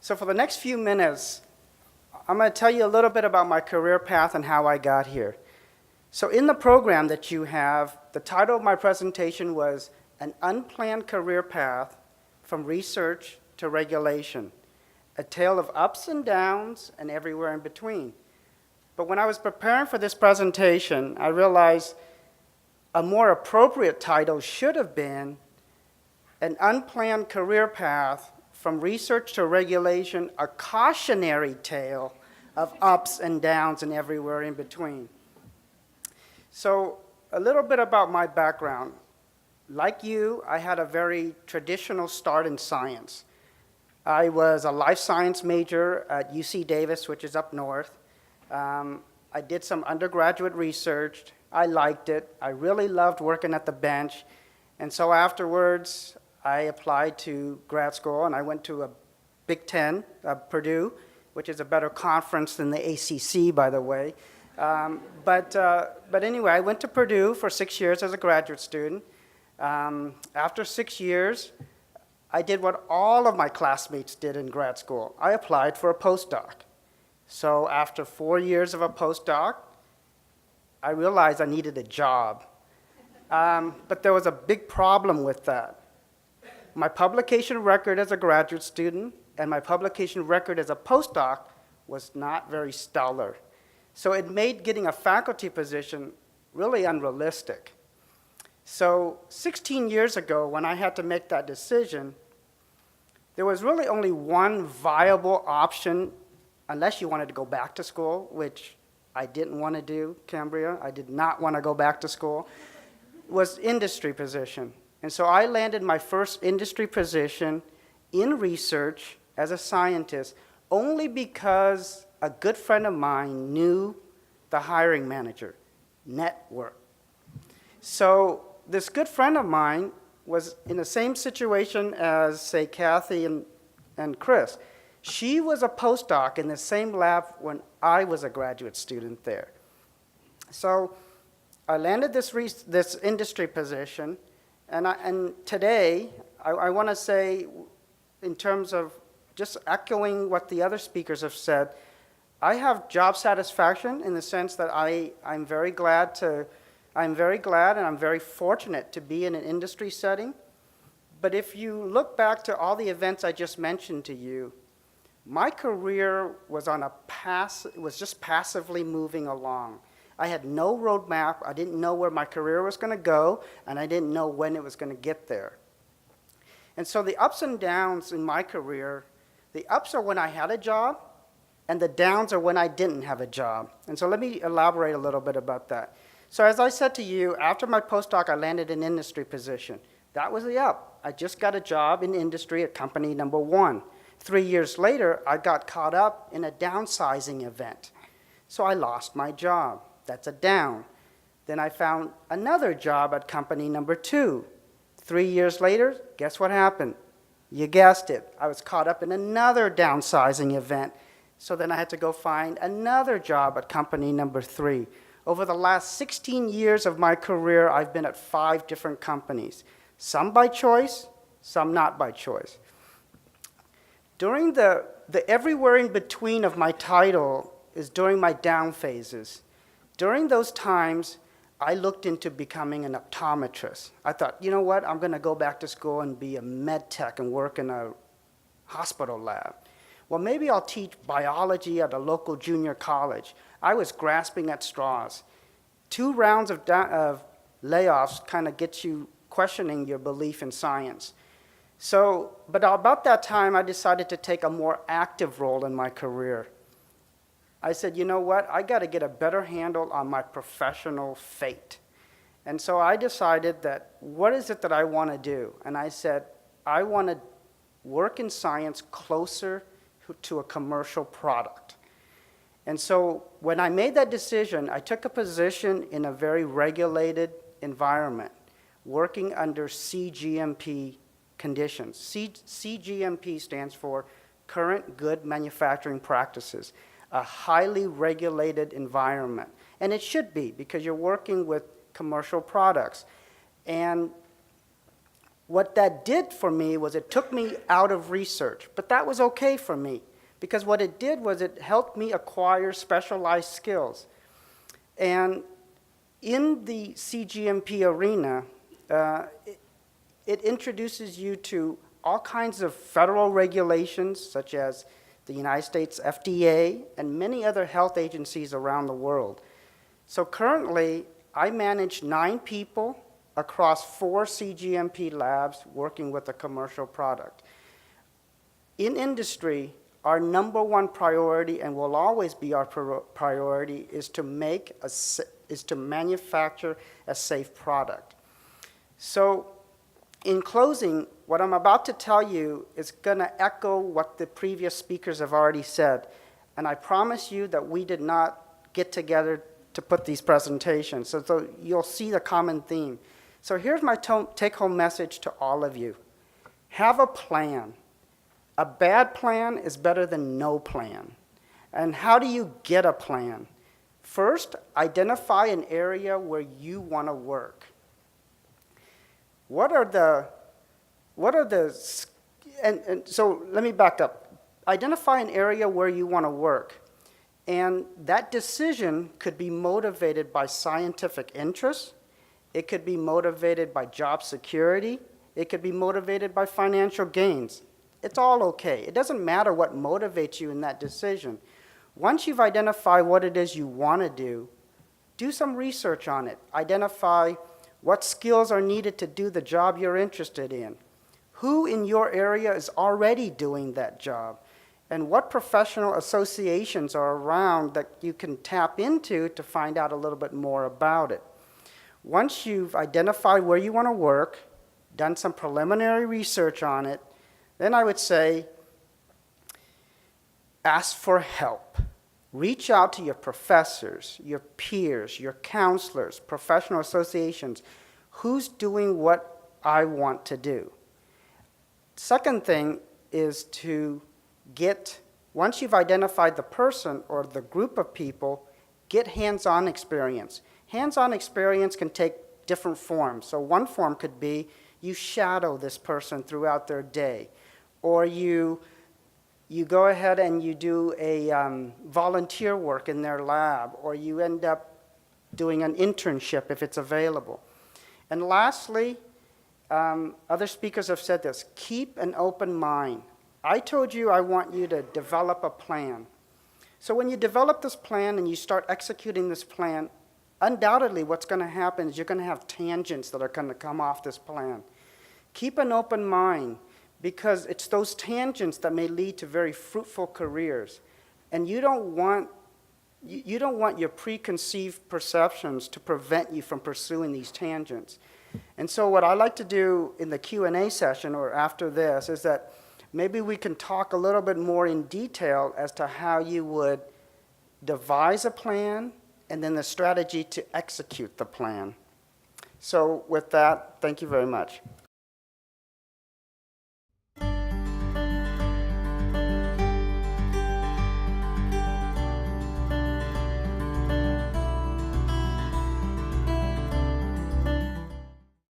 So for the next few minutes, I'm going to tell you a little bit about my career path and how I got here. So in the program that you have, the title of my presentation was An Unplanned Career Path from Research to Regulation, a tale of ups and downs and everywhere in between. But when I was preparing for this presentation, I realized a more appropriate title should have been An Unplanned Career Path from Research to Regulation, a cautionary tale of ups and downs and everywhere in between. So a little bit about my background. Like you, I had a very traditional start in science. I was a life science major at UC Davis, which is up north. I did some undergraduate research. I liked it. I really loved working at the bench. And so afterwards, I applied to grad school, and I went to a Big Ten, Purdue, which is a better conference than the ACC, by the way. But anyway, I went to Purdue for 6 years as a graduate student. After 6 years, I did what all of my classmates did in grad school. I applied for a postdoc. So after 4 years of a postdoc, I realized I needed a job. But there was a big problem with that. My publication record as a graduate student and my publication record as a postdoc was not very stellar. So it made getting a faculty position really unrealistic. So 16 years ago, when I had to make that decision, there was really only one viable option, unless you wanted to go back to school, which I didn't want to do, Cambria. I did not want to go back to school, was industry position. And so I landed my first industry position in research as a scientist only because a good friend of mine knew the hiring manager, network. So this good friend of mine was in the same situation as, say, Kathy and Chris. She was a postdoc in the same lab when I was a graduate student there. So I landed this industry position. And today, I want to say, in terms of just echoing what the other speakers have said, I have job satisfaction in the sense that I'm very glad and I'm very fortunate to be in an industry setting. But if you look back to all the events I just mentioned to you, my career was was just passively moving along. I had no roadmap. I didn't know where my career was going to go, and I didn't know when it was going to get there. And so the ups and downs in my career, the ups are when I had a job, and the downs are when I didn't have a job. And so let me elaborate a little bit about that. So as I said to you, after my postdoc, I landed an industry position. That was the up. I just got a job in industry at company number 1. 3 years later, I got caught up in a downsizing event. So I lost my job. That's a down. Then I found another job at company number 2. 3 years later, guess what happened? You guessed it. I was caught up in another downsizing event. So then I had to go find another job at company number 3. Over the last 16 years of my career, I've been at 5 different companies. Some by choice, some not by choice. During the everywhere in between of my title is during my down phases. During those times, I looked into becoming an optometrist. I thought, you know what, I'm going to go back to school and be a med tech and work in a hospital lab. Well, maybe I'll teach biology at a local junior college. I was grasping at straws. 2 rounds of layoffs kind of get you questioning your belief in science. So, but about that time, I decided to take a more active role in my career. I said, you know what, I got to get a better handle on my professional fate. And so I decided that, what is it that I want to do? And I said, I want to work in science closer to a commercial product. And so when I made that decision, I took a position in a very regulated environment, working under CGMP conditions. CGMP stands for Current Good Manufacturing Practices, a highly regulated environment. And it should be, because you're working with commercial products. And What that did for me was it took me out of research, but that was okay for me because what it did was it helped me acquire specialized skills. And in the CGMP arena, it introduces you to all kinds of federal regulations, such as the United States FDA and many other health agencies around the world. So currently, I manage 9 people across 4 CGMP labs working with a commercial product. In industry, our #1 priority, and will always be our priority, is to manufacture a safe product. So in closing, what I'm about to tell you is going to echo what the previous speakers have already said. And I promise you that we did not get together to put these presentations. So you'll see the common theme. So here's my take-home message to all of you. Have a plan. A bad plan is better than no plan. And how do you get a plan? First, identify an area where you want to work. So let me back up. Identify an area where you want to work. And that decision could be motivated by scientific interest. It could be motivated by job security. It could be motivated by financial gains. It's all okay. It doesn't matter what motivates you in that decision. Once you've identified what it is you want to do some research on it. Identify what skills are needed to do the job you're interested in. Who in your area is already doing that job? And what professional associations are around that you can tap into to find out a little bit more about it. Once you've identified where you want to work, done some preliminary research on it, then I would say, ask for help. Reach out to your professors, your peers, your counselors, professional associations. Who's doing what I want to do? Second thing is to once you've identified the person or the group of people, get hands-on experience. Hands-on experience can take different forms. So one form could be you shadow this person throughout their day, or you go ahead and you do a volunteer work in their lab, or you end up doing an internship if it's available. And lastly, other speakers have said this, keep an open mind. I told you I want you to develop a plan. So when you develop this plan and you start executing this plan, undoubtedly what's going to happen is you're going to have tangents that are going to come off this plan. Keep an open mind, because it's those tangents that may lead to very fruitful careers. And you don't want your preconceived perceptions to prevent you from pursuing these tangents. And so what I like to do in the Q&A session or after this is that maybe we can talk a little bit more in detail as to how you would devise a plan and then the strategy to execute the plan. So with that, thank you very much.